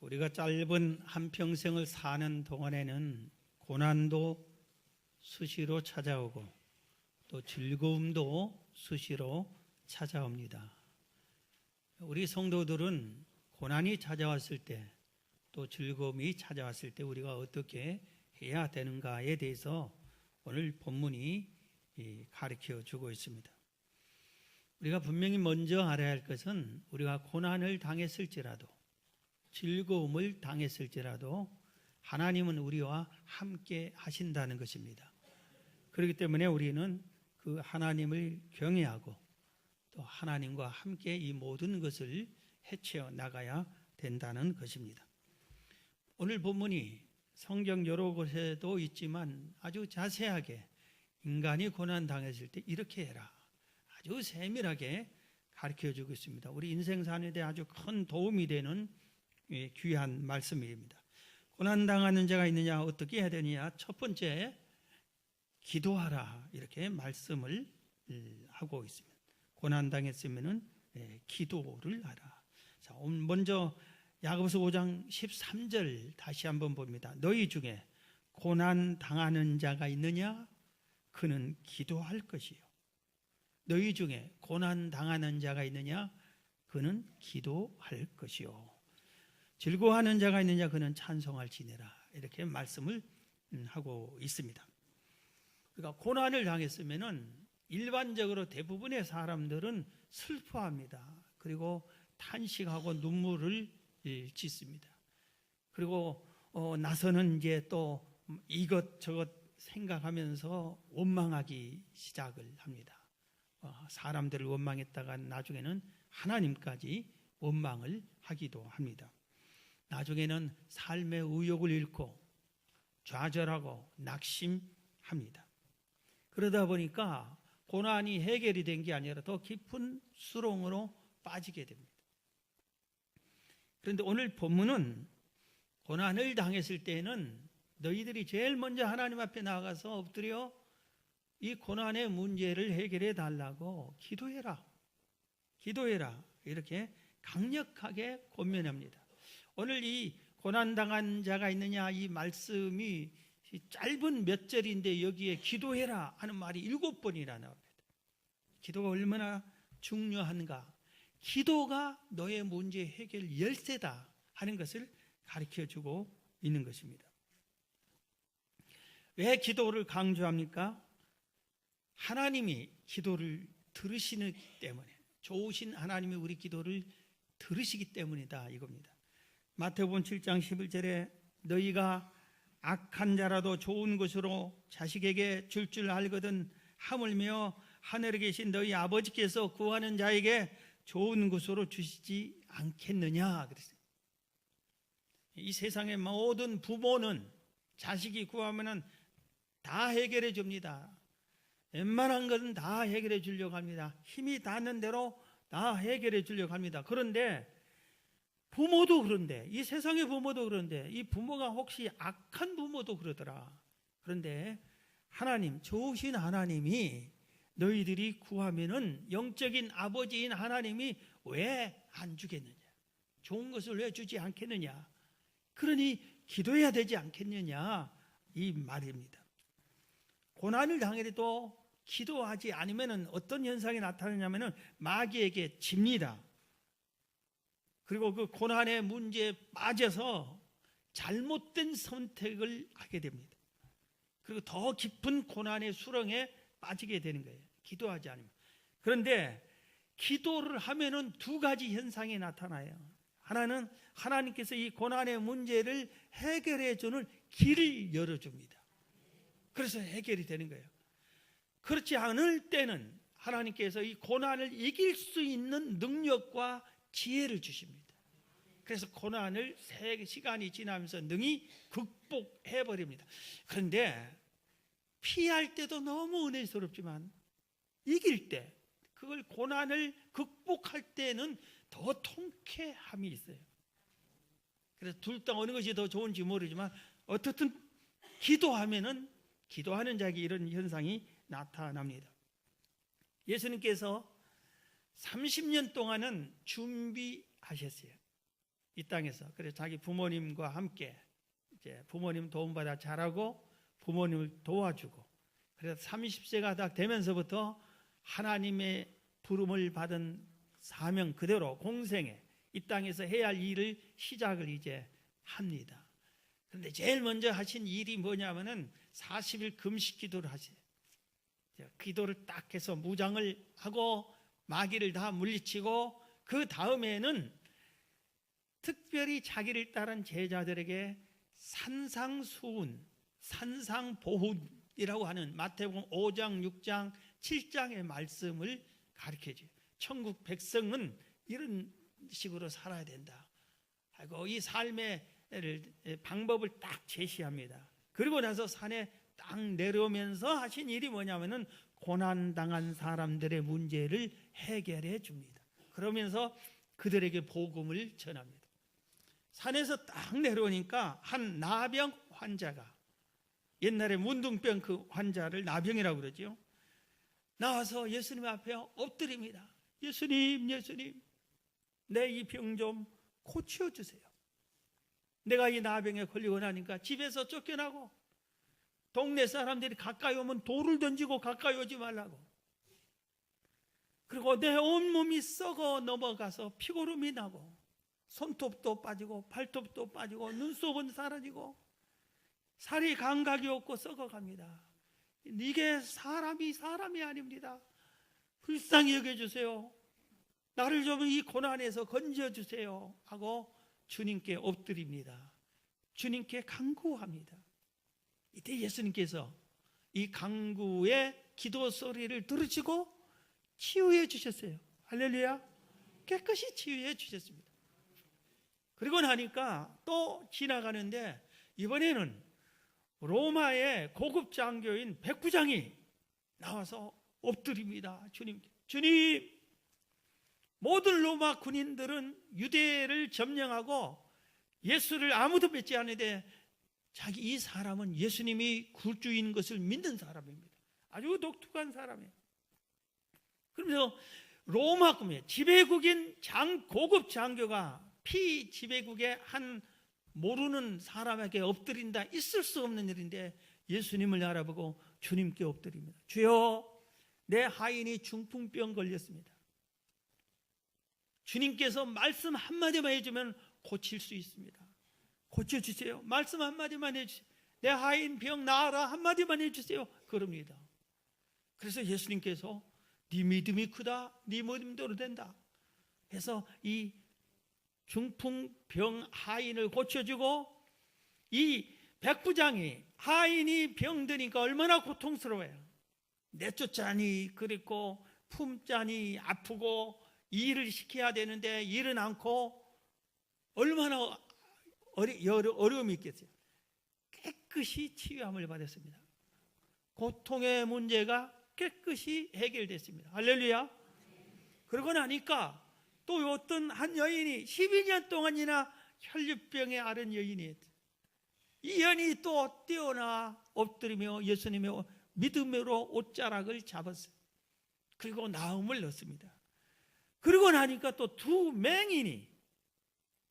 우리가 짧은 한평생을 사는 동안에는 고난도 수시로 찾아오고 또 즐거움도 수시로 찾아옵니다. 우리 성도들은 고난이 찾아왔을 때 또 즐거움이 찾아왔을 때 우리가 어떻게 해야 되는가에 대해서 오늘 본문이 가르쳐 주고 있습니다. 우리가 분명히 먼저 알아야 할 것은 우리가 고난을 당했을지라도 즐거움을 당했을지라도 하나님은 우리와 함께 하신다는 것입니다. 그렇기 때문에 우리는 그 하나님을 경외하고 또 하나님과 함께 이 모든 것을 헤쳐 나가야 된다는 것입니다. 오늘 본문이 성경 여러 곳에도 있지만 아주 자세하게 인간이 고난 당했을 때 이렇게 해라, 아주 세밀하게 가르쳐주고 있습니다. 우리 인생 사는 데 아주 큰 도움이 되는 귀한 말씀입니다. 고난 당하는 자가 있느냐, 어떻게 해야 되느냐? 첫 번째, 기도하라, 이렇게 말씀을 하고 있습니다. 고난 당했으면은 기도를 하라. 자, 먼저 야고보서 5장 13절 다시 한번 봅니다. 너희 중에 고난 당하는 자가 있느냐? 그는 기도할 것이요. 너희 중에 고난 당하는 자가 있느냐? 그는 기도할 것이요. 즐거워하는 자가 있느냐? 그는 찬송할지니라. 이렇게 말씀을 하고 있습니다. 그러니까 고난을 당했으면은 일반적으로 대부분의 사람들은 슬퍼합니다. 그리고 탄식하고 눈물을 짓습니다. 그리고 나서는 이제 또 이것저것 생각하면서 원망하기 시작을 합니다. 사람들을 원망했다가 나중에는 하나님까지 원망을 하기도 합니다. 나중에는 삶의 의욕을 잃고 좌절하고 낙심합니다. 그러다 보니까 고난이 해결이 된 게 아니라 더 깊은 수렁으로 빠지게 됩니다. 그런데 오늘 본문은 고난을 당했을 때에는 너희들이 제일 먼저 하나님 앞에 나가서 엎드려 이 고난의 문제를 해결해 달라고 기도해라. 기도해라. 이렇게 강력하게 권면합니다. 오늘 이 고난당한 자가 있느냐, 이 말씀이 짧은 몇 절인데 여기에 기도해라 하는 말이 7번이나 나옵니다. 기도가 얼마나 중요한가, 기도가 너의 문제 해결 열쇠다 하는 것을 가르쳐주고 있는 것입니다. 왜 기도를 강조합니까? 하나님이 기도를 들으시기 때문에, 좋으신 하나님이 우리 기도를 들으시기 때문이다 이겁니다. 마태복음 7장 11절에 너희가 악한 자라도 좋은 것으로 자식에게 줄 알거든 하물며 하늘에 계신 너희 아버지께서 구하는 자에게 좋은 것으로 주시지 않겠느냐 그랬어요. 이 세상의 모든 부모는 자식이 구하면은 다 해결해 줍니다. 웬만한 것은 다 해결해 주려고 합니다. 힘이 닿는 대로 다 해결해 주려고 합니다. 그런데 부모도 그런데, 이 세상의 부모도 그런데, 이 부모가 혹시 악한 부모도 그러더라. 그런데 하나님, 좋으신 하나님이 너희들이 구하면은 영적인 아버지인 하나님이 왜 안 주겠느냐? 좋은 것을 왜 주지 않겠느냐? 그러니 기도해야 되지 않겠느냐? 이 말입니다. 고난을 당해도 기도하지 않으면은 어떤 현상이 나타나냐면은 마귀에게 집니다. 그리고 그 고난의 문제에 빠져서 잘못된 선택을 하게 됩니다. 그리고 더 깊은 고난의 수렁에 빠지게 되는 거예요. 기도하지 않으면. 그런데 기도를 하면은 두 가지 현상이 나타나요. 하나는 하나님께서 이 고난의 문제를 해결해 주는 길을 열어줍니다. 그래서 해결이 되는 거예요. 그렇지 않을 때는 하나님께서 이 고난을 이길 수 있는 능력과 지혜를 주십니다. 그래서 고난을 시간이 지나면서 능히 극복해버립니다. 그런데 피할 때도 너무 은혜스럽지만 이길 때, 그걸 고난을 극복할 때는 더 통쾌함이 있어요. 그래서 둘 다 어느 것이 더 좋은지 모르지만 어떻든 기도하면은, 기도하는 자에게 이런 현상이 나타납니다. 예수님께서 30년 동안은 준비하셨어요. 이 땅에서. 그래서 자기 부모님과 함께 이제 부모님 도움받아 자라고 부모님을 도와주고, 그래서 30세가 딱 되면서부터 하나님의 부름을 받은 사명 그대로 공생에 이 땅에서 해야 할 일을 시작을 이제 합니다. 그런데 제일 먼저 하신 일이 뭐냐면은 40일 금식 기도를 하세요. 기도를 딱 해서 무장을 하고 마귀를 다 물리치고, 그 다음에는 특별히 자기를 따른 제자들에게 산상수훈, 산상보훈이라고 하는 마태복음 5장, 6장, 7장의 말씀을 가르쳐줘요. 천국 백성은 이런 식으로 살아야 된다 하고 이 삶의 방법을 딱 제시합니다. 그리고 나서 산에 딱 내려오면서 하신 일이 뭐냐면은 고난당한 사람들의 문제를 해결해 줍니다. 그러면서 그들에게 복음을 전합니다. 산에서 딱 내려오니까 한 나병 환자가, 옛날에 문둥병 그 환자를 나병이라고 그러죠, 나와서 예수님 앞에 엎드립니다. 예수님, 예수님, 내 이 병 좀 고쳐주세요. 내가 이 나병에 걸리고 나니까 집에서 쫓겨나고 동네 사람들이 가까이 오면 돌을 던지고 가까이 오지 말라고, 그리고 내 온몸이 썩어 넘어가서 피고름이 나고 손톱도 빠지고 발톱도 빠지고 눈썹은 사라지고 살이 감각이 없고 썩어갑니다. 이게 사람이 아닙니다. 불쌍히 여겨주세요. 나를 좀 이 고난에서 건져주세요 하고 주님께 엎드립니다. 주님께 간구합니다. 이때 예수님께서 이 간구의 기도 소리를 들으시고 치유해 주셨어요. 할렐루야. 깨끗이 치유해 주셨습니다. 그리고 나니까 또 지나가는데 이번에는 로마의 고급 장교인 백부장이 나와서 엎드립니다. 주님께. 주님, 모든 로마 군인들은 유대를 점령하고 예수를 아무도 믿지 않는데 이 사람은 예수님이 구주인 것을 믿는 사람입니다. 아주 독특한 사람이에요. 그러면서 로마 군의 지배국인 고급 장교가 피지배국의 한 모르는 사람에게 엎드린다, 있을 수 없는 일인데 예수님을 알아보고 주님께 엎드립니다. 주여, 내 하인이 중풍병 걸렸습니다. 주님께서 말씀 한마디만 해주면 고칠 수 있습니다. 고쳐주세요. 말씀 한마디만 해주세요. 내 하인 병 나아라 한마디만 해주세요. 그럽니다. 그래서 예수님께서 네 믿음이 크다, 네 믿음대로 된다 해서 이 중풍병 하인을 고쳐주고, 이 백부장이 하인이 병드니까 얼마나 고통스러워요. 내쫓자니 그랬고 품자니 아프고 일을 시켜야 되는데 일은 않고 얼마나 어려움이 있겠어요. 깨끗이 치유함을 받았습니다. 고통의 문제가 깨끗이 해결됐습니다. 할렐루야. 그러고 나니까 또 어떤 한 여인이 12년 동안이나 혈류병에 앓은 여인이, 이 여인이 또 뛰어나 엎드리며 예수님의 믿음으로 옷자락을 잡았어요. 그리고 나음을 넣습니다. 그러고 나니까 또 두 맹인이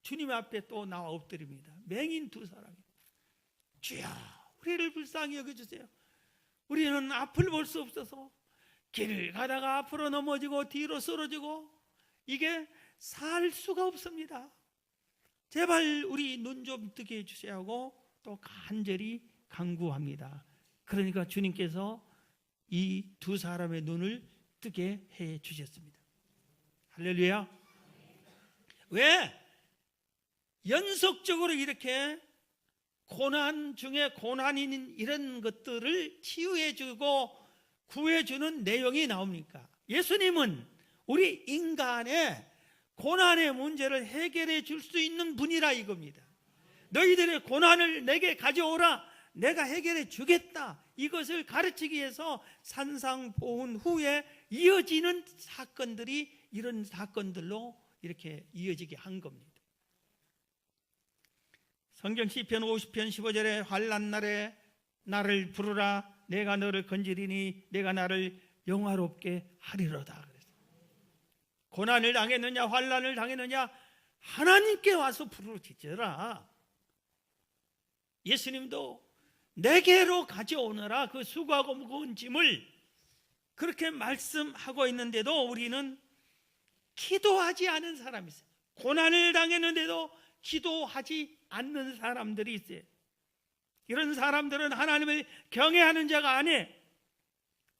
주님 앞에 또 나와 엎드립니다. 맹인 두 사람이. 주여, 우리를 불쌍히 여겨주세요. 우리는 앞을 볼 수 없어서 길을 가다가 앞으로 넘어지고 뒤로 쓰러지고 이게 살 수가 없습니다. 제발 우리 눈 좀 뜨게 해주셔야 하고 또 간절히 간구합니다. 그러니까 주님께서 이 두 사람의 눈을 뜨게 해 주셨습니다. 할렐루야. 왜? 연속적으로 이렇게 고난 중에 고난인 이런 것들을 치유해주고 구해주는 내용이 나옵니까? 예수님은 우리 인간의 고난의 문제를 해결해 줄 수 있는 분이라 이겁니다. 너희들의 고난을 내게 가져오라, 내가 해결해 주겠다, 이것을 가르치기 위해서 산상보훈 후에 이어지는 사건들이 이런 사건들로 이렇게 이어지게 한 겁니다. 성경 시편 50편 15절에 환난 날에 나를 부르라, 내가 너를 건지리니 내가 나를 영화롭게 하리로다. 그래서 고난을 당했느냐 환난을 당했느냐 하나님께 와서 부르짖어라. 예수님도 내게로 가져오너라 그 수고하고 무거운 짐을 그렇게 말씀하고 있는데도 우리는 기도하지 않은 사람이 있어요. 고난을 당했는데도 기도하지 않는 사람들이 있어요. 이런 사람들은 하나님을 경외하는 자가 아니에요.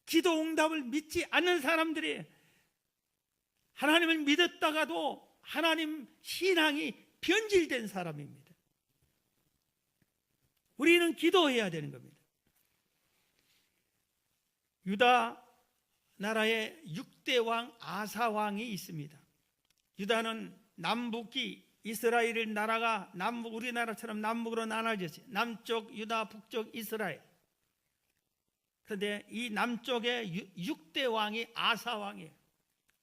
기도 응답을 믿지 않는 사람들이 하나님을 믿었다가도 하나님 신앙이 변질된 사람입니다. 우리는 기도해야 되는 겁니다. 유다 나라에 6대 왕 아사 왕이 있습니다. 유다는 남북이 이스라엘 나라가 우리나라처럼 남북으로 나눠졌어요. 남쪽 유다, 북쪽 이스라엘. 그런데 이 남쪽에 6대 왕이 아사 왕이에요.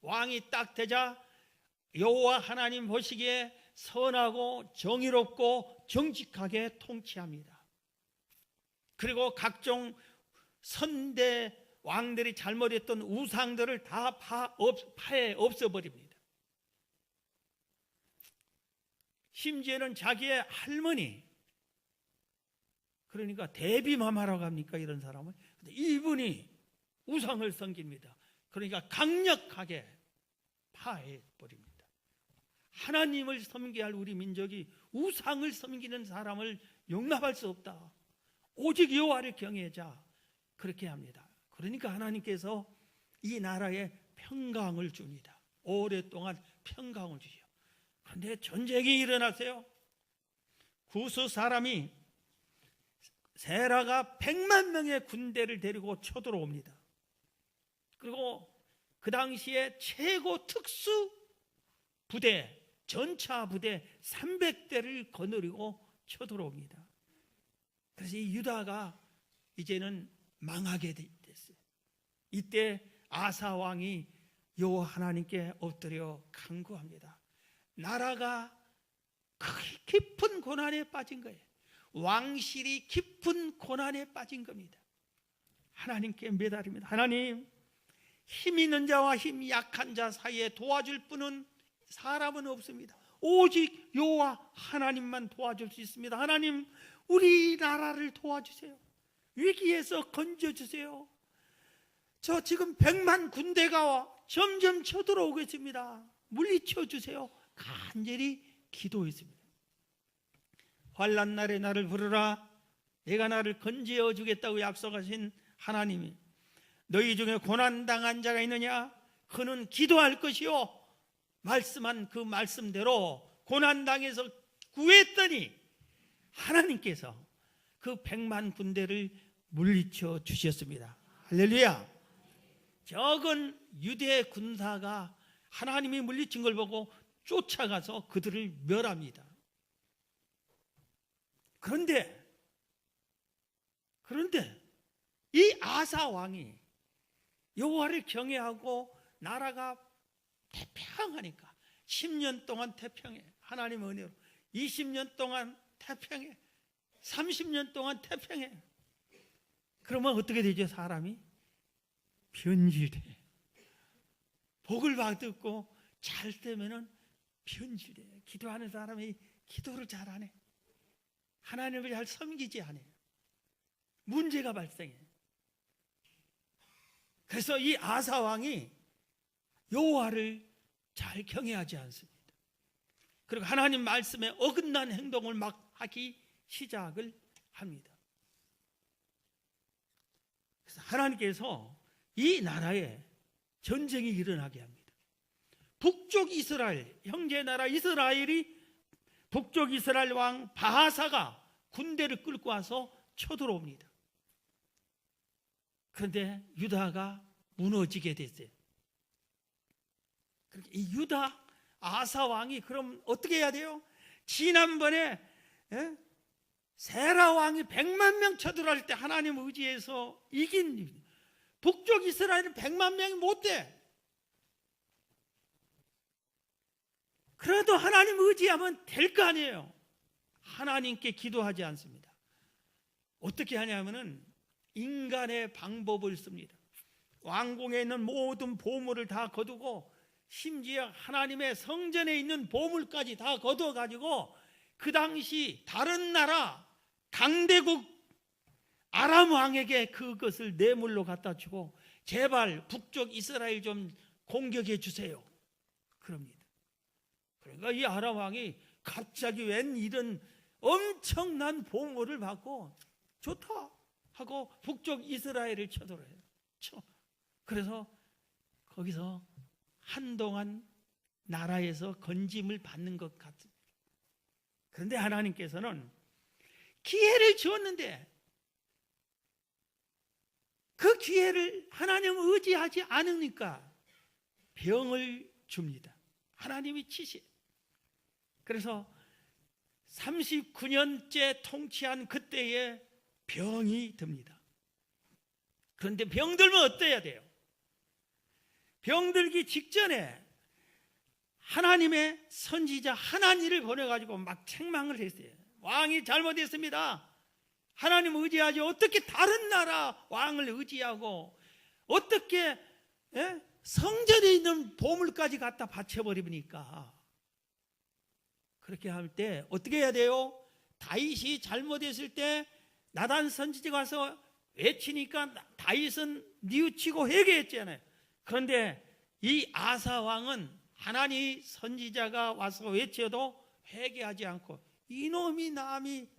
왕이 딱 되자 여호와 하나님 보시기에 선하고 정의롭고 정직하게 통치합니다. 그리고 각종 선대 왕들이 잘못했던 우상들을 다 파해 없애버립니다. 심지어는 자기의 할머니, 그러니까 대비마마라고 합니까? 이런 사람은. 근데 이분이 우상을 섬깁니다. 그러니까 강력하게 파해버립니다. 하나님을 섬겨야 할 우리 민족이 우상을 섬기는 사람을 용납할 수 없다. 오직 여호와를 경외하자. 그렇게 합니다. 그러니까 하나님께서 이 나라에 평강을 줍니다. 오랫동안 평강을 주시오. 그런데 전쟁이 일어났어요. 구스 사람이 세라가 100만 명의 군대를 데리고 쳐들어옵니다. 그리고 그 당시에 최고 특수 부대, 전차 부대 300대를 거느리고 쳐들어옵니다. 그래서 이 유다가 이제는 망하게 됐어요. 이때 아사 왕이 여호와 하나님께 엎드려 간구합니다. 나라가 깊은 고난에 빠진 거예요. 왕실이 깊은 고난에 빠진 겁니다. 하나님께 매달립니다. 하나님, 힘 있는 자와 힘 약한 자 사이에 도와줄 분은 사람은 없습니다. 오직 여호와 하나님만 도와줄 수 있습니다. 하나님, 우리나라를 도와주세요. 위기에서 건져주세요. 저 지금 100만 군대가 점점 쳐들어오고 있습니다. 물리쳐 주세요. 간절히 기도했습니다. 환난 날에 나를 부르라. 내가 나를 건져 주겠다고 약속하신 하나님이, 너희 중에 고난당한 자가 있느냐? 그는 기도할 것이요, 말씀한 그 말씀대로 고난당해서 구했더니 하나님께서 그 100만 군대를 물리쳐 주셨습니다. 할렐루야. 적은 유대 군사가 하나님이 물리친 걸 보고 쫓아가서 그들을 멸합니다. 그런데 이 아사 왕이 여호와를 경외하고 나라가 태평하니까 10년 동안 태평해. 하나님의 은혜로 20년 동안 태평해. 30년 동안 태평해. 그러면 어떻게 되죠? 사람이 변질돼. 복을 받고 잘 되면은 변질해. 기도하는 사람이 기도를 잘 안 해. 하나님을 잘 섬기지 않아요. 문제가 발생해. 그래서 이 아사 왕이 여호와를 잘 경외하지 않습니다. 그리고 하나님 말씀에 어긋난 행동을 막 하기 시작을 합니다. 그래서 하나님께서 이 나라에 전쟁이 일어나게 합니다. 북쪽 이스라엘, 형제 나라 이스라엘이 북쪽 이스라엘 왕 바하사가 군대를 끌고 와서 쳐들어옵니다. 그런데 유다가 무너지게 됐어요. 이 유다 아사 왕이 그럼 어떻게 해야 돼요? 지난번에 세라 왕이 100만 명 쳐들어갈 때 하나님 의지해서 이긴 북쪽 이스라엘은 100만 명이 못 돼. 그래도 하나님 의지하면 될 거 아니에요. 하나님께 기도하지 않습니다. 어떻게 하냐면은 인간의 방법을 씁니다. 왕궁에 있는 모든 보물을 다 거두고 심지어 하나님의 성전에 있는 보물까지 다 거둬가지고 그 당시 다른 나라 강대국 아람 왕에게 그것을 뇌물로 갖다 주고 제발 북쪽 이스라엘 좀 공격해 주세요 그럽니다. 그러니까 이 아람 왕이 갑자기 웬 이런 엄청난 보물을 받고 좋다 하고 북쪽 이스라엘을 쳐들어요. 그래서 거기서 한동안 나라에서 건짐을 받는 것 같습니다. 그런데 하나님께서는 기회를 주었는데 그 기회를 하나님을 의지하지 않으니까 병을 줍니다. 하나님이 치시. 그래서 39년째 통치한 그때에 병이 듭니다. 그런데 병들면 어때야 돼요? 병들기 직전에 하나님의 선지자 하나니를 보내가지고 막 책망을 했어요. 왕이 잘못했습니다. 하나님을 의지하지 어떻게 다른 나라 왕을 의지하고 어떻게 성전에 있는 보물까지 갖다 바쳐버리니까. 그렇게 할 때 어떻게 해야 돼요? 다윗이 잘못했을 때 나단 선지자가 와서 외치니까 다윗은 뉘우치고 회개했잖아요. 그런데 이 아사 왕은 하나님 선지자가 와서 외쳐도 회개하지 않고 이놈이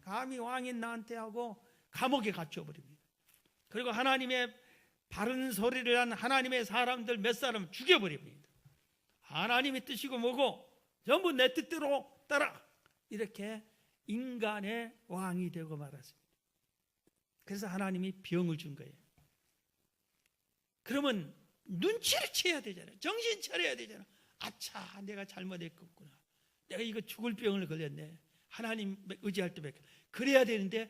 감히 왕인 나한테 하고 감옥에 갇혀버립니다. 그리고 하나님의 바른 소리를 한 하나님의 사람들 몇 사람 죽여버립니다. 하나님의 뜻이고 뭐고 전부 내 뜻대로 따라 이렇게 인간의 왕이 되고 말았습니다. 그래서 하나님이 병을 준 거예요. 그러면 눈치를 채야 되잖아요. 정신 차려야 되잖아요. 아차 내가 잘못했구나. 내가 이거 죽을 병을 걸렸네. 하나님 의지할 때밖에. 그래야 되는데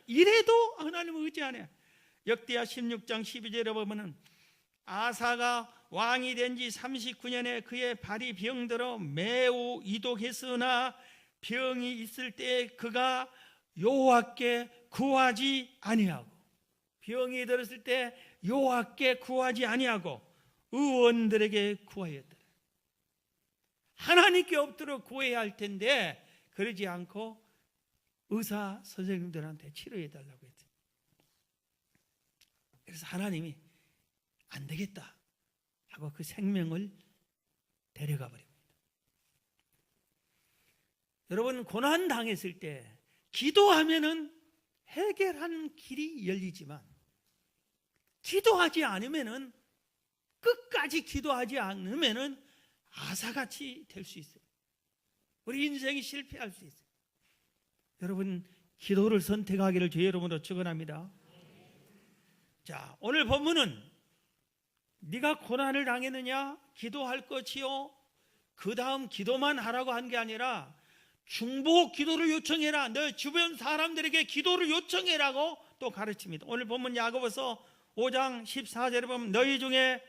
이래도 하나님을 의지 안 해. 역대하 16장 12절에 보면은 아사가 왕이 된 지 39년에 그의 발이 병들어 매우 이독했으나 병이 있을 때 그가 여호와께 구하지 아니하고 병이 들었을 때 여호와께 구하지 아니하고 의원들에게 구하였더라. 하나님께 엎드려 구해야 할 텐데 그러지 않고 의사 선생님들한테 치료해 달라고 했죠. 그래서 하나님이 안 되겠다 하고 그 생명을 데려가 버립니다. 여러분 고난 당했을 때 기도하면은 해결하는 길이 열리지만 기도하지 않으면은 끝까지 기도하지 않으면은 아사같이 될 수 있어요. 우리 인생이 실패할 수 있어요. 여러분 기도를 선택하기를 주의 이름으로 축원합니다. 자, 오늘 본문은 네가 고난을 당했느냐? 기도할 것이요. 그 다음 기도만 하라고 한 게 아니라 중보 기도를 요청해라. 너 주변 사람들에게 기도를 요청해라고 또 가르칩니다. 오늘 본문 야고보서 5장 14절에 보면 너희 중에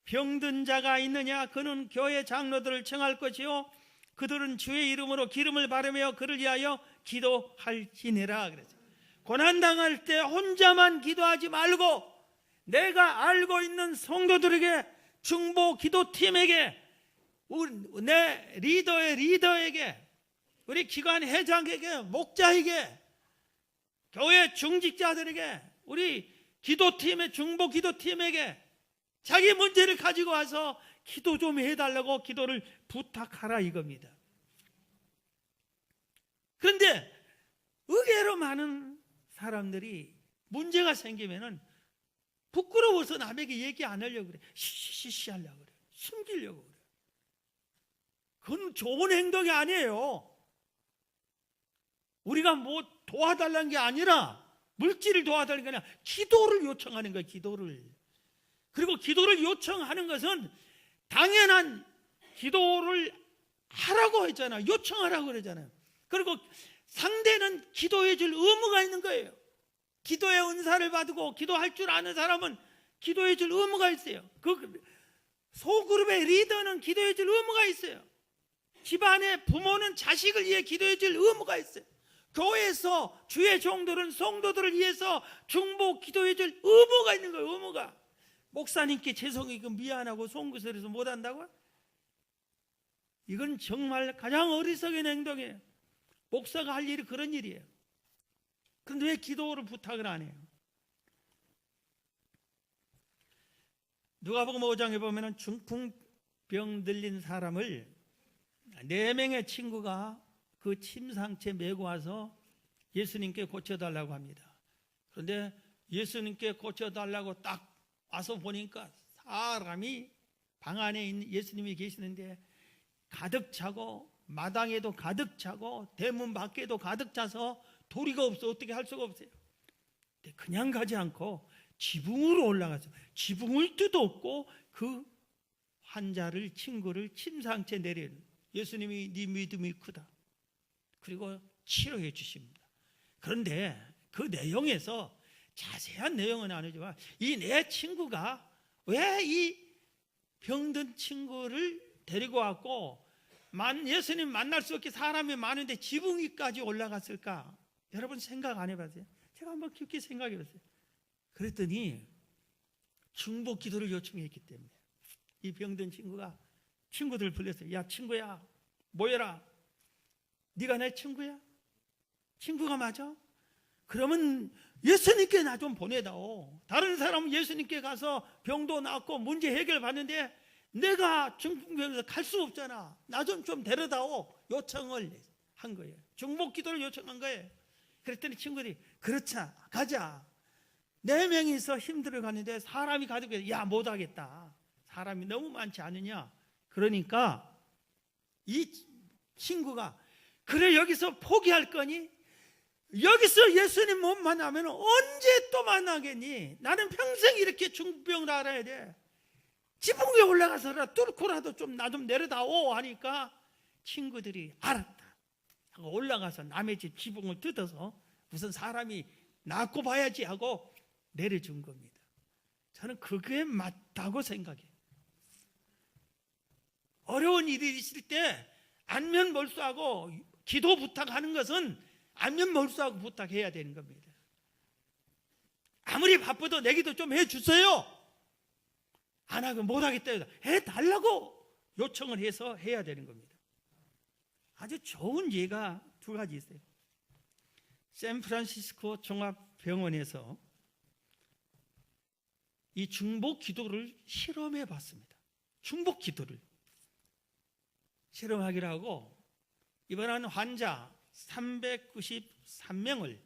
병든 자가 있느냐? 그는 교회 장로들을 청할 것이요. 그들은 주의 이름으로 기름을 바르며 그를 위하여 기도할지니라. 그랬어요. 고난당할 때 혼자만 기도하지 말고 내가 알고 있는 성도들에게 중보 기도팀에게 내 리더의 리더에게 우리 기관 회장에게 목자에게 교회 중직자들에게 우리 기도팀의 중보 기도팀에게 자기 문제를 가지고 와서 기도 좀 해달라고 기도를 부탁하라 이겁니다. 그런데 의외로 많은 사람들이 문제가 생기면은 부끄러워서 남에게 얘기 안 하려고 그래. 시시시 하려고 그래. 숨기려고 그래. 그건 좋은 행동이 아니에요. 우리가 뭐 도와달라는 게 아니라 물질을 도와달라는 게 아니라 기도를 요청하는 거예요. 기도를. 그리고 기도를 요청하는 것은 당연한 기도를 하라고 했잖아요. 요청하라고 그러잖아요. 그리고 상대는 기도해 줄 의무가 있는 거예요. 기도의 은사를 받고 기도할 줄 아는 사람은 기도해 줄 의무가 있어요. 그 소그룹의 리더는 기도해 줄 의무가 있어요. 집안의 부모는 자식을 위해 기도해 줄 의무가 있어요. 교회에서 주의 종들은 성도들을 위해서 중보 기도해 줄 의무가 있는 거예요. 의무가. 목사님께 죄송해요 미안하고 송구스러워서 못한다고? 이건 정말 가장 어리석은 행동이에요. 목사가 할 일이 그런 일이에요. 그런데 왜 기도를 부탁을 안 해요? 누가복음 5장에 보면 중풍병 들린 사람을 4명의 친구가 그 침상채 메고 와서 예수님께 고쳐달라고 합니다. 그런데 예수님께 고쳐달라고 딱 와서 보니까 사람이 방 안에 있는 예수님이 계시는데 가득 차고 마당에도 가득 차고 대문 밖에도 가득 차서 도리가 없어 어떻게 할 수가 없어요. 근데 그냥 가지 않고 지붕으로 올라가서 지붕을 뜯었고 그 환자를 친구를 침상채 내리는 예수님이 네 믿음이 크다. 그리고 치료해 주십니다. 그런데 그 내용에서 자세한 내용은 아니지만 이 내 친구가 왜 이 병든 친구를 데리고 왔고 예수님 만날 수 없게 사람이 많은데 지붕 위까지 올라갔을까? 여러분 생각 안 해봤어요? 제가 한번 깊게 생각해 봤어요. 그랬더니 중보 기도를 요청했기 때문에 이 병든 친구가 친구들 불렀어요. 야 친구야 모여라. 네가 내 친구야? 친구가 맞아? 그러면 예수님께 나 좀 보내다오. 다른 사람은 예수님께 가서 병도 낫고 문제 해결받는데 내가 중풍병에서 갈 수 없잖아. 나 좀 데려다오. 요청을 한 거예요. 중보 기도를 요청한 거예요. 그랬더니 친구들이 그렇자 가자. 4명이서 힘들어 가는데 사람이 가득해서 야 못하겠다. 사람이 너무 많지 않느냐. 그러니까 이 친구가 그래 여기서 포기할 거니? 여기서 예수님 못 만나면 언제 또 만나겠니? 나는 평생 이렇게 중풍병을 알아야 돼. 지붕 위에 올라가서라 뚫고라도 좀 나 좀 내려다오 하니까 친구들이 알았다 하고 올라가서 남의 집 지붕을 뜯어서 무슨 사람이 낫고 봐야지 하고 내려준 겁니다. 저는 그게 맞다고 생각해요. 어려운 일이 있을 때 안면몰수하고 기도 부탁하는 것은 안면몰수하고 부탁해야 되는 겁니다. 아무리 바빠도 내기도 좀 해주세요. 안 하고 못하겠다 해달라고 요청을 해서 해야 되는 겁니다. 아주 좋은 예가 2가지 있어요. 샌프란시스코 종합병원에서 이 중복 기도를 실험해 봤습니다. 중복 기도를 실험하기로 하고 입원한 환자 393명을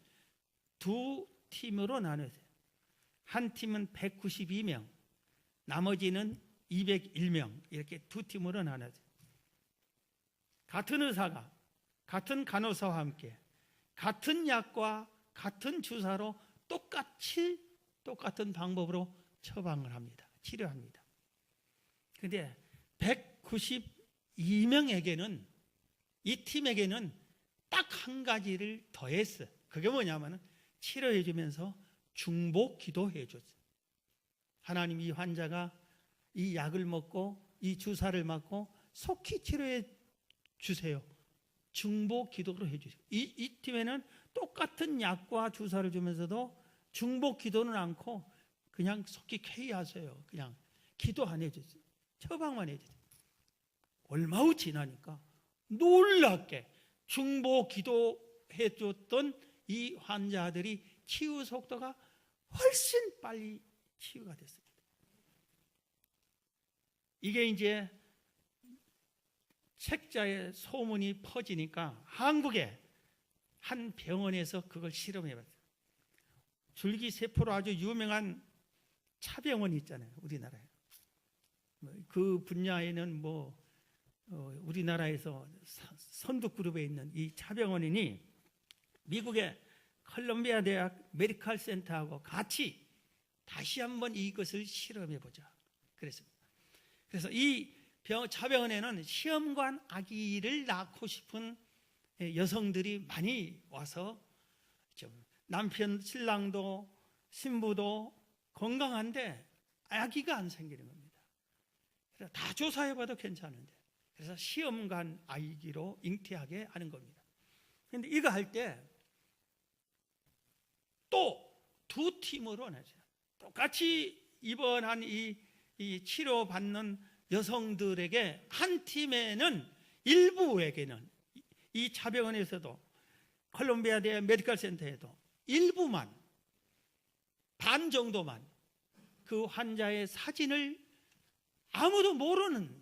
2팀으로 나눴어요. 한 팀은 192명, 나머지는 201명 이렇게 2팀으로 나눴어요. 같은 의사가 같은 간호사와 함께 같은 약과 같은 주사로 똑같은 방법으로 처방을 합니다. 치료합니다. 그런데 192명에게는 이 팀에게는 딱 한 가지를 더했어요. 그게 뭐냐면 치료해 주면서 중보 기도해 줬어요. 하나님 이 환자가 이 약을 먹고 이 주사를 맞고 속히 치료해 주세요. 중보 기도로 해 주세요. 이 팀에는 똑같은 약과 주사를 주면서도 중보 기도는 않고 그냥 속히 쾌의하세요. 그냥 기도 안 해주세요. 처방만 해주세요. 얼마 후 지나니까 놀랍게 중보 기도해 줬던 이 환자들이 치유 속도가 훨씬 빨리 치유가 됐습니다. 이게 이제 책자에 소문이 퍼지니까 한국의 한 병원에서 그걸 실험해 봤어요. 줄기세포로 아주 유명한 차병원이 있잖아요. 우리나라에. 그 분야에는 우리나라에서 선두그룹에 있는 이 차병원이니 미국의 컬럼비아 대학 메디컬 센터하고 같이 다시 한번 이것을 실험해 보자 그랬습니다. 그래서 이 차병원에는 시험관 아기를 낳고 싶은 여성들이 많이 와서 남편 신랑도 신부도 건강한데 아기가 안 생기는 겁니다. 그래서 다 조사해봐도 괜찮은데 그래서 시험관 아기로 잉태하게 하는 겁니다. 그런데 이거 할 때 또 2팀으로 나눠요. 똑같이 입원한 이 치료받는 여성들에게 한 팀에는 일부에게는 이 자병원에서도 콜롬비아 대 메디컬 센터에도 일부만 반 정도만 그 환자의 사진을 아무도 모르는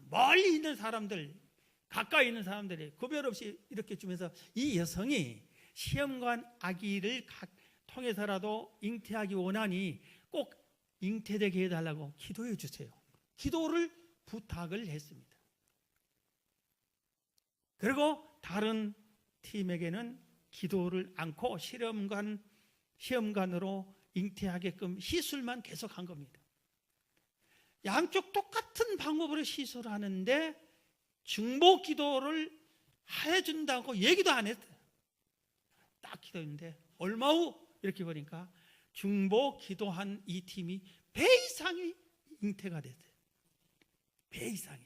멀리 있는 사람들, 가까이 있는 사람들이 구별 없이 이렇게 주면서 이 여성이 시험관 아기를 통해서라도 잉태하기 원하니 꼭 잉태되게 해달라고 기도해 주세요. 기도를 부탁을 했습니다. 그리고 다른 팀에게는 기도를 않고 시험관으로 잉태하게끔 시술만 계속한 겁니다. 양쪽 똑같은 방법으로 시술을 하는데 중보 기도를 해준다고 얘기도 안 했어요. 딱 기도했는데 얼마 후 이렇게 보니까 중보 기도한 이 팀이 배 이상이 잉태가 됐어요. 배 이상이.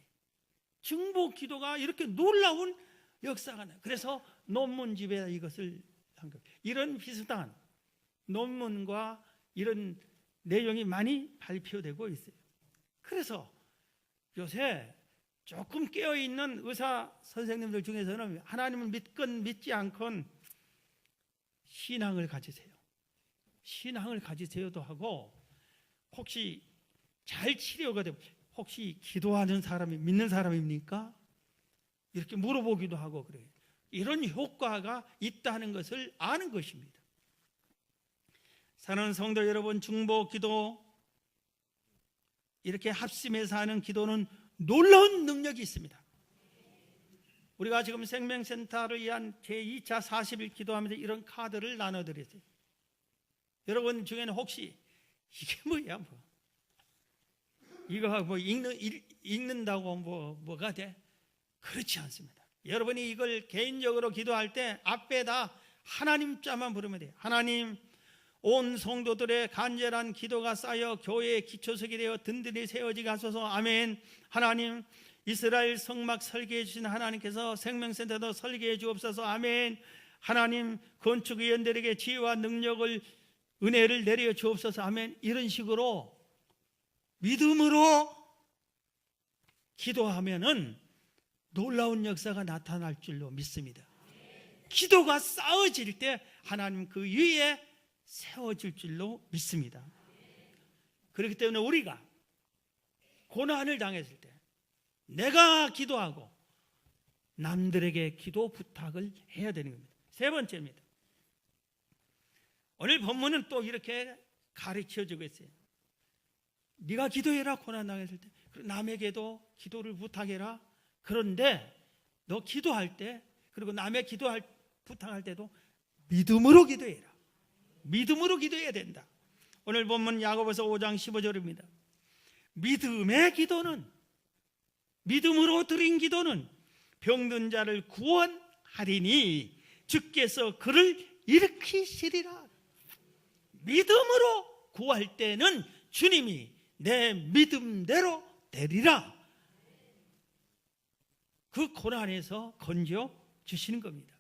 중보 기도가 이렇게 놀라운 역사가 나요. 그래서 논문집에 이것을 한 거예요. 이런 비슷한 논문과 이런 내용이 많이 발표되고 있어요. 그래서 요새 조금 깨어있는 의사 선생님들 중에서는 하나님을 믿건 믿지 않건 신앙을 가지세요. 신앙을 가지세요도 하고, 혹시 잘 치료가 되고 혹시 기도하는 사람이 믿는 사람입니까? 이렇게 물어보기도 하고 그래요. 이런 효과가 있다는 것을 아는 것입니다. 사랑하는 성도 여러분, 중보 기도, 이렇게 합심해서 하는 기도는 놀라운 능력이 있습니다. 우리가 지금 생명센터를 위한 제2차 40일 기도하면서 이런 카드를 나눠드렸어요. 여러분 중에는 혹시 이게 뭐야, 이거 뭐 읽는다고 뭐가 돼? 그렇지 않습니다. 여러분이 이걸 개인적으로 기도할 때 앞에다 하나님 자만 부르면 돼요. 하나님, 온 성도들의 간절한 기도가 쌓여 교회의 기초석이 되어 든든히 세워지게 하소서. 아멘. 하나님, 이스라엘 성막 설계해 주신 하나님께서 생명센터도 설계해 주옵소서. 아멘. 하나님, 건축위원들에게 지혜와 능력을, 은혜를 내려 주옵소서. 아멘. 이런 식으로 믿음으로 기도하면은 놀라운 역사가 나타날 줄로 믿습니다. 기도가 쌓아질 때 하나님 그 위에 세워질 줄로 믿습니다. 그렇기 때문에 우리가 고난을 당했을 때 내가 기도하고 남들에게 기도 부탁을 해야 되는 겁니다. 세 번째입니다. 오늘 본문은 또 이렇게 가르쳐주고 있어요. 네가 기도해라, 고난 당했을 때. 남에게도 기도를 부탁해라. 그런데 너 기도할 때, 그리고 남의 부탁할 때도 믿음으로 기도해라. 믿음으로 기도해야 된다. 오늘 본문 야고보서 5장 15절입니다. 믿음의 기도는, 믿음으로 드린 기도는 병든 자를 구원하리니 주께서 그를 일으키시리라. 믿음으로 구할 때는 주님이 내 믿음대로 되리라. 그 고난에서 건져 주시는 겁니다.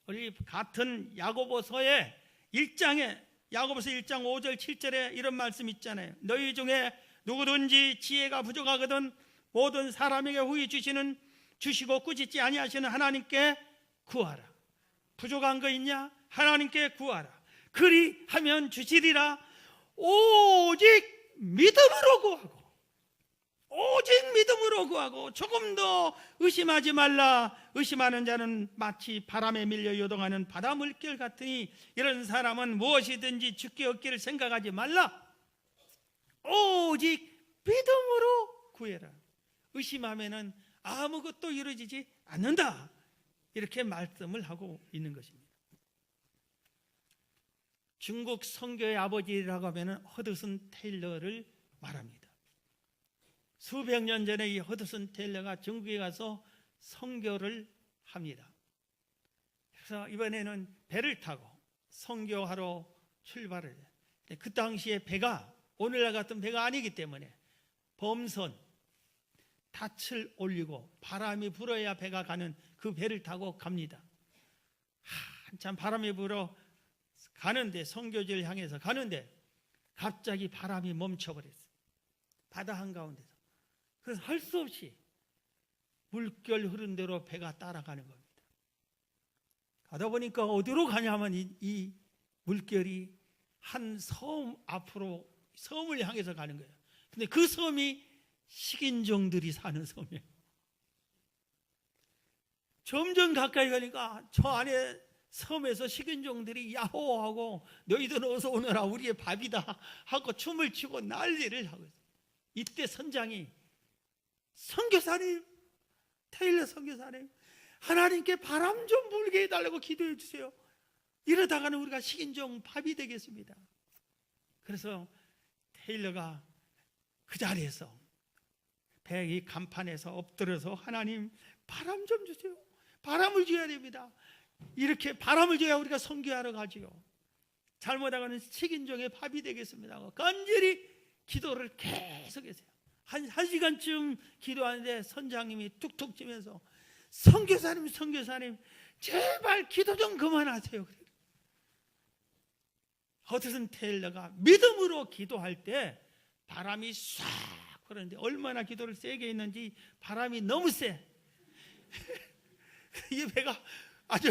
우리 같은 야고보서의 1장에, 야고보서 1장 5절 7절에 이런 말씀 있잖아요. 너희 중에 누구든지 지혜가 부족하거든 모든 사람에게 후히 주시고 꾸짖지 아니하시는 하나님께 구하라. 부족한 거 있냐? 하나님께 구하라. 그리하면 주시리라. 오직 믿음으로 구하고, 오직 믿음으로 구하고, 조금 더 의심하지 말라. 의심하는 자는 마치 바람에 밀려 요동하는 바다 물결 같으니 이런 사람은 무엇이든지 주께 얻기를 생각하지 말라. 오직 믿음으로 구해라. 의심하면은 아무것도 이루어지지 않는다. 이렇게 말씀을 하고 있는 것입니다. 중국 선교의 아버지라고 하면 허드슨 테일러를 말합니다. 수백 년 전에 이 허드슨 테일러가 중국에 가서 선교를 합니다. 그래서 이번에는 배를 타고 선교하러 출발을 해요. 그 당시에 배가 오늘날 같은 배가 아니기 때문에 범선, 닻을 올리고 바람이 불어야 배가 가는 그 배를 타고 갑니다. 한참 바람이 불어 가는데, 선교지를 향해서 가는데 갑자기 바람이 멈춰버렸어요. 바다 한가운데서. 그래서 할 수 없이 물결 흐른 대로 배가 따라가는 겁니다. 가다 보니까 어디로 가냐면 이 물결이 한 섬 앞으로 섬을 향해서 가는 거예요. 근데 그 섬이 식인종들이 사는 섬이에요. 점점 가까이 가니까 저 안에 섬에서 식인종들이 야호하고 너희들은 어서 오너라, 우리의 밥이다 하고 춤을 추고 난리를 하고 있어요. 이때 선장이, 선교사님, 테일러 선교사님, 하나님께 바람 좀 불게 해달라고 기도해 주세요. 이러다가는 우리가 식인종 밥이 되겠습니다. 그래서 테일러가 그 자리에서 배 이 간판에서 엎드려서 하나님 바람 좀 주세요. 바람을 줘야 됩니다. 이렇게 바람을 줘야 우리가 선교하러 가지요. 잘못하고는 식인종의 밥이 되겠습니다. 간절히 기도를 계속했어요. 한 시간쯤 기도하는데 선장님이 툭툭 치면서 선교사님, 선교사님, 제발 기도 좀 그만하세요. 허드슨 테일러가 믿음으로 기도할 때 바람이 싹 그러는데 얼마나 기도를 세게 했는지 바람이 너무 세. 이 배가 아주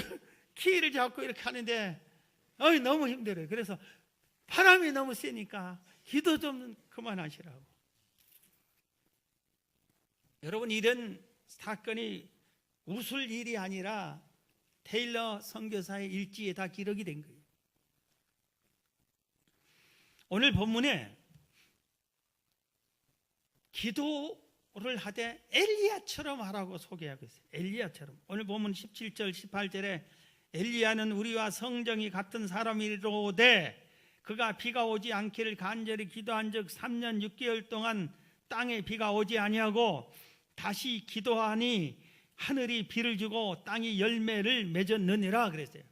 키를 잡고 이렇게 하는데 너무 힘들어요. 그래서 바람이 너무 세니까 기도 좀 그만하시라고. 여러분, 이런 사건이 웃을 일이 아니라 테일러 선교사의 일지에 다 기록이 된 거예요. 오늘 본문에 기도를 하되 엘리야처럼 하라고 소개하고 있어요. 엘리야처럼. 오늘 본문 17절 18절에 엘리야는 우리와 성정이 같은 사람이로되 그가 비가 오지 않기를 간절히 기도한 적 3년 6개월 동안 땅에 비가 오지 아니하고 다시 기도하니 하늘이 비를 주고 땅이 열매를 맺었느니라 그랬어요.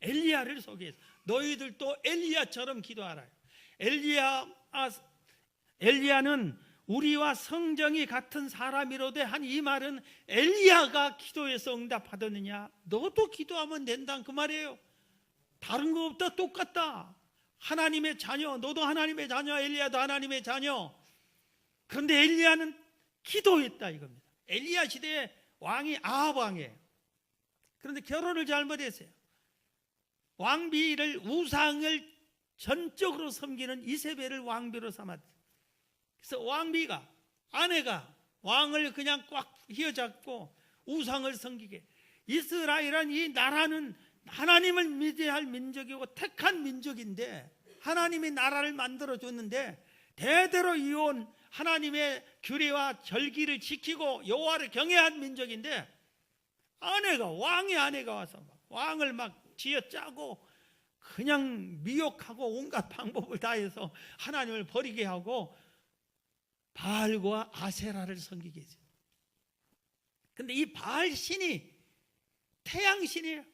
엘리야를 소개해서 너희들도 엘리야처럼 기도하라. 엘리야는 우리와 성정이 같은 사람이로되 한 이 말은 엘리야가 기도해서 응답하더느냐? 너도 기도하면 된다 그 말이에요. 다른 거 없다, 똑같다. 하나님의 자녀, 너도 하나님의 자녀, 엘리야도 하나님의 자녀. 그런데 엘리야는 기도했다 이겁니다. 엘리야 시대에 왕이 아합 왕이에요. 그런데 결혼을 잘못했어요. 왕비를, 우상을 전적으로 섬기는 이세벨을 왕비로 삼았어요. 그래서 왕비가, 아내가 왕을 그냥 꽉 휘어잡고 우상을 섬기게. 이스라엘은, 이 나라는 하나님을 믿어야 할 민족이고 택한 민족인데 하나님이 나라를 만들어줬는데 대대로 이어온 하나님의 규례와 절기를 지키고 여호와를 경외한 민족인데 왕의 아내가 와서 왕을 막 쥐어짜고 그냥 미혹하고 온갖 방법을 다해서 하나님을 버리게 하고 바알과 아세라를 섬기게 했어요. 근데 이 바알 신이 태양신이에요.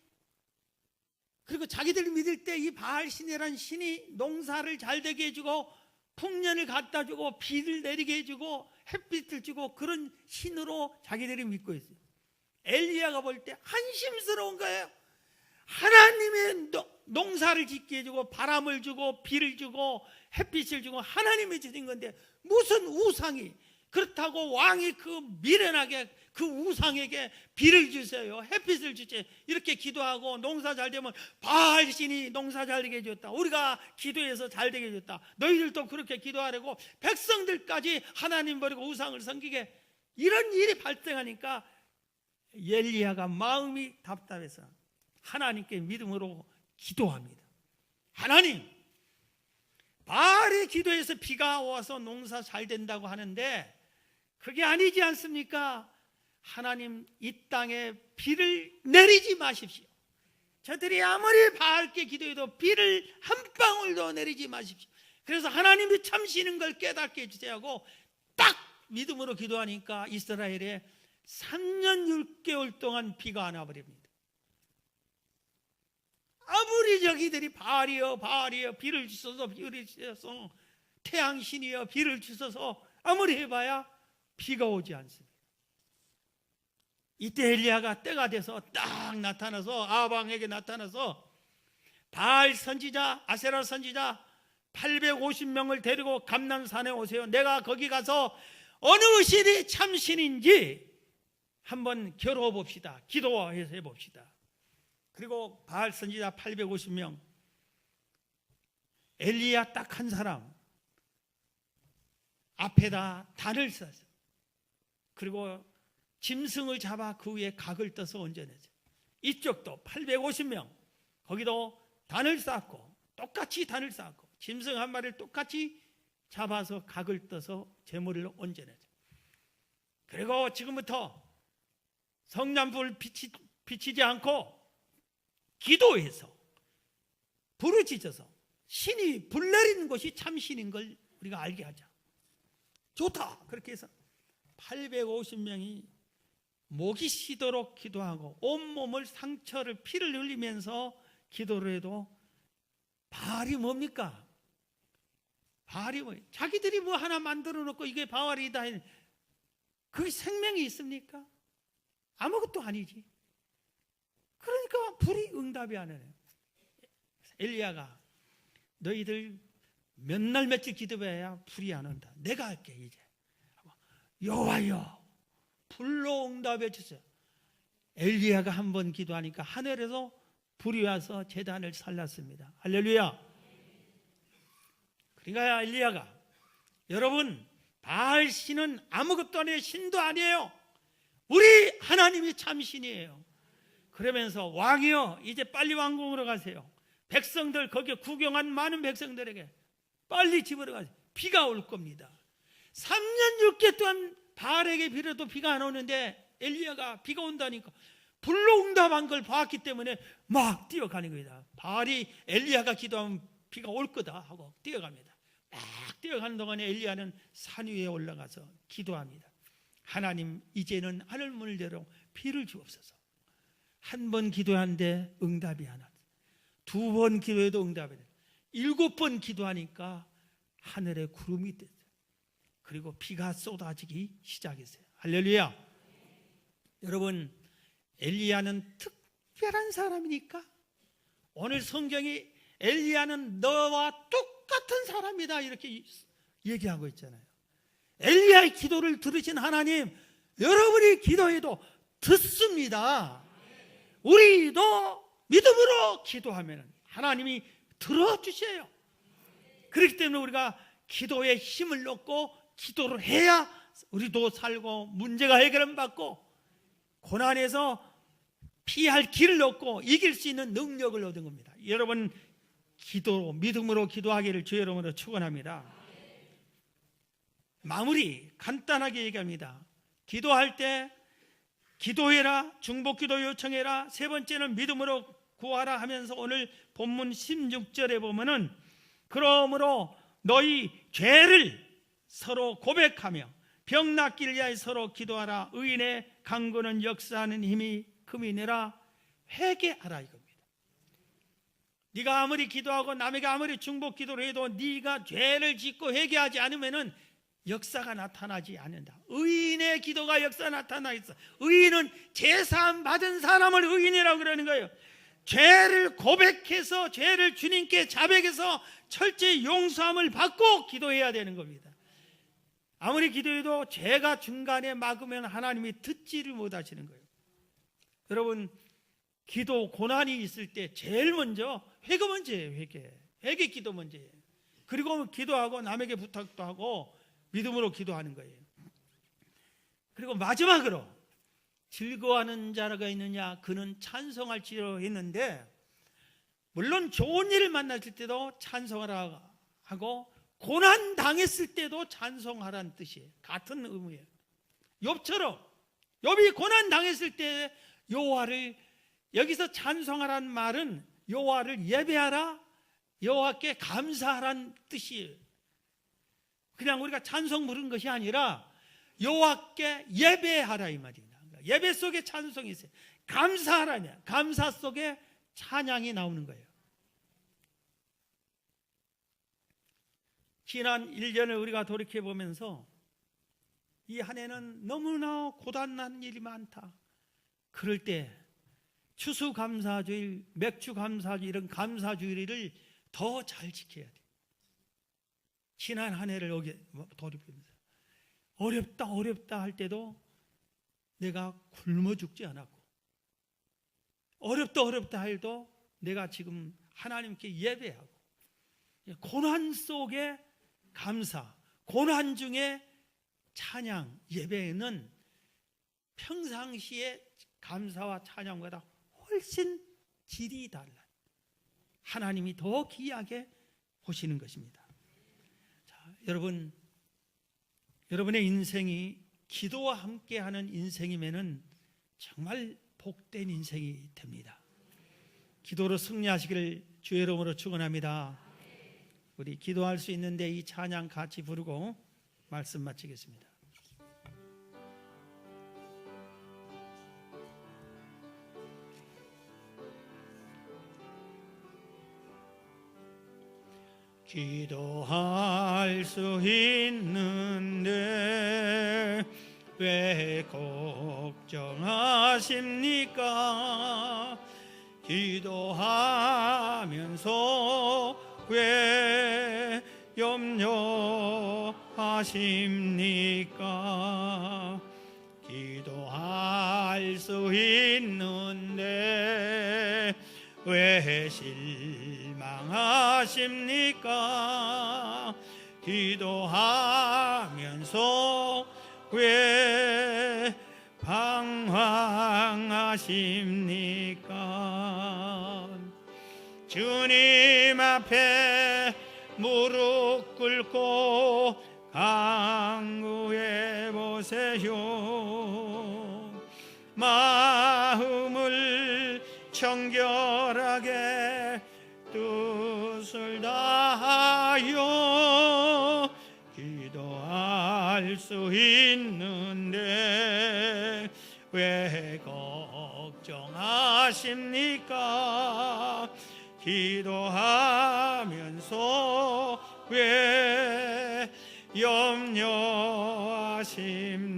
그리고 자기들이 믿을 때 이 바알 신이란 신이 농사를 잘 되게 해주고 풍년을 갖다 주고 비를 내리게 해주고 햇빛을 주고 그런 신으로 자기들이 믿고 있어요. 엘리야가 볼 때 한심스러운 거예요. 하나님의 농사를 짓게 해주고 바람을 주고 비를 주고 햇빛을 주고 하나님이 주신 건데 무슨 우상이, 그렇다고 왕이 그 미련하게 그 우상에게 비를 주세요, 햇빛을 주세요 이렇게 기도하고 농사 잘 되면 바알 신이 농사 잘 되게 해줬다, 우리가 기도해서 잘 되게 해줬다, 너희들도 그렇게 기도하려고 백성들까지 하나님 버리고 우상을 섬기게, 이런 일이 발생하니까 엘리야가 마음이 답답해서 하나님께 믿음으로 기도합니다. 하나님, 바알의 기도에서 비가 와서 농사 잘 된다고 하는데 그게 아니지 않습니까? 하나님, 이 땅에 비를 내리지 마십시오. 저들이 아무리 바알께 기도해도 비를 한 방울도 내리지 마십시오. 그래서 하나님이 참시는 걸 깨닫게 해주세요 하고 딱 믿음으로 기도하니까 이스라엘에 3년 6개월 동안 비가 안 와버립니다. 아무리 저기들이 바알이여 비를 주소서 태양신이여 비를 주소서 아무리 해봐야 비가 오지 않습니다. 이때 엘리야가 때가 돼서 딱 나타나서 아방에게 나타나서 바알 선지자, 아세라 선지자 850명을 데리고 감람산에 오세요. 내가 거기 가서 어느 신이 참신인지 한번 겨뤄 봅시다. 기도해서 해봅시다. 그리고 바알 선지자 850명, 엘리야 딱 한 사람 앞에다 단을 쌌어. 그리고 짐승을 잡아 그 위에 각을 떠서 얹어내죠. 이쪽도 850명, 거기도 단을 쌓고 똑같이 단을 쌓고 짐승 한 마리를 똑같이 잡아서 각을 떠서 제물을 얹어내죠. 그리고 지금부터 성냥불 비치지 않고 기도해서 부르짖어서 신이 불 내리는 것이 참 신인 걸 우리가 알게 하자. 좋다. 그렇게 해서 850명이 목이 쉬도록 기도하고 온몸을 상처를 피를 흘리면서 기도를 해도 바알이 뭡니까? 바알이 뭐예요? 자기들이 뭐 하나 만들어 놓고 이게 바알이다. 그게 생명이 있습니까? 아무것도 아니지. 그러니까 불이 응답이 안 해요. 엘리야가 너희들 몇 날 며칠 기도해야 불이 안 온다. 내가 할게 이제. 여호와여 불로 응답해 주세요. 엘리야가 한 번 기도하니까 하늘에서 불이 와서 제단을 살랐습니다. 할렐루야. 그러니까 엘리야가 여러분 바알 신은 아무것도 아니에요. 신도 아니에요. 우리 하나님이 참 신이에요. 그러면서 왕이여 이제 빨리 왕궁으로 가세요. 백성들 거기에 구경한 많은 백성들에게 빨리 집으로 가세요. 비가 올 겁니다. 3년 6개 동안 바알에게 빌어도 비가 안 오는데 엘리야가 비가 온다니까 불로 응답한 걸 봤기 때문에 막 뛰어가는 겁니다. 바알이 엘리야가 기도하면 비가 올 거다 하고 뛰어갑니다. 막 뛰어가는 동안에 엘리야는 산 위에 올라가서 기도합니다. 하나님 이제는 하늘문을 열어 비를 주옵소서. 한 번 기도하는데 응답이 안 왔어요. 2번 기도해도 응답이 안 왔어요. 7번 기도하니까 하늘에 구름이 떴어요. 그리고 비가 쏟아지기 시작했어요. 할렐루야. 여러분 엘리야는 특별한 사람이니까 오늘 성경이 엘리야는 너와 똑같은 사람이다 이렇게 얘기하고 있잖아요. 엘리야의 기도를 들으신 하나님 여러분이 기도해도 듣습니다. 우리도 믿음으로 기도하면 하나님이 들어주셔요. 그렇기 때문에 우리가 기도에 힘을 얻고 기도를 해야 우리도 살고 문제가 해결을 받고 고난에서 피할 길을 얻고 이길 수 있는 능력을 얻은 겁니다. 여러분 기도로 믿음으로 기도하기를 주의 이름으로 축원합니다. 마무리 간단하게 얘기합니다. 기도할 때 기도해라, 중보기도 요청해라, 세 번째는 믿음으로 구하라 하면서 오늘 본문 16절에 보면은 그러므로 너희 죄를 서로 고백하며 병 낫기를 위하여 서로 기도하라. 의인의 강구는 역사하는 힘이 금이니라. 회개하라 이겁니다. 네가 아무리 기도하고 남에게 아무리 중보 기도를 해도 네가 죄를 짓고 회개하지 않으면은 역사가 나타나지 않는다. 의인의 기도가 역사 나타나 있어. 의인은 제사함 받은 사람을 의인이라고 그러는 거예요. 죄를 고백해서 죄를 주님께 자백해서 철저히 용서함을 받고 기도해야 되는 겁니다. 아무리 기도해도 죄가 중간에 막으면 하나님이 듣지를 못하시는 거예요. 여러분 기도 고난이 있을 때 제일 먼저 회개 먼저예요. 회개 기도 먼저예요. 그리고 기도하고 남에게 부탁도 하고 믿음으로 기도하는 거예요. 그리고 마지막으로 즐거워하는 자가 있느냐 그는 찬송할지로 했는데 물론 좋은 일을 만났을 때도 찬송하라 하고 고난 당했을 때도 찬송하라는 뜻이에요. 같은 의미예요. 욥처럼 욥이 고난 당했을 때 여호와를 여기서 찬송하라는 말은 여호와를 예배하라, 여호와께 감사하라는 뜻이에요. 그냥 우리가 찬송 부르는 것이 아니라 여호와께 예배하라 이 말입니다. 예배 속에 찬송이 있어요. 감사하라냐, 감사 속에 찬양이 나오는 거예요. 지난 1년을 우리가 돌이켜보면서 이 한 해는 너무나 고단한 일이 많다. 그럴 때 추수감사주일, 맥주감사주일 이런 감사주일을 더 잘 지켜야 돼. 지난 한 해를 여기 돌이키면서 어렵다 할 때도 내가 굶어 죽지 않았고, 어렵다 해도 내가 지금 하나님께 예배하고, 고난 속에 감사, 고난 중에 찬양, 예배는 평상시에 감사와 찬양보다 훨씬 질이 달라요. 하나님이 더 귀하게 보시는 것입니다. 자, 여러분의 인생이 기도와 함께하는 인생이면은 정말 복된 인생이 됩니다. 기도로 승리하시기를 주의 이름으로 축원합니다. 우리 기도할 수 있는데 이 찬양 같이 부르고 말씀 마치겠습니다. 기도할 수 있는데 왜 걱정하십니까? 기도하면서 왜 염려하십니까? 기도할 수 있는데 왜 실망하십니까? 기도하면서 왜 방황하십니까? 주님 앞에 무릎 꿇고 간구해 보세요. 마음을 정결하게 뜻을 다하여 기도할 수 있는데 왜 걱정하십니까? 기도하면서 왜 염려하십니까?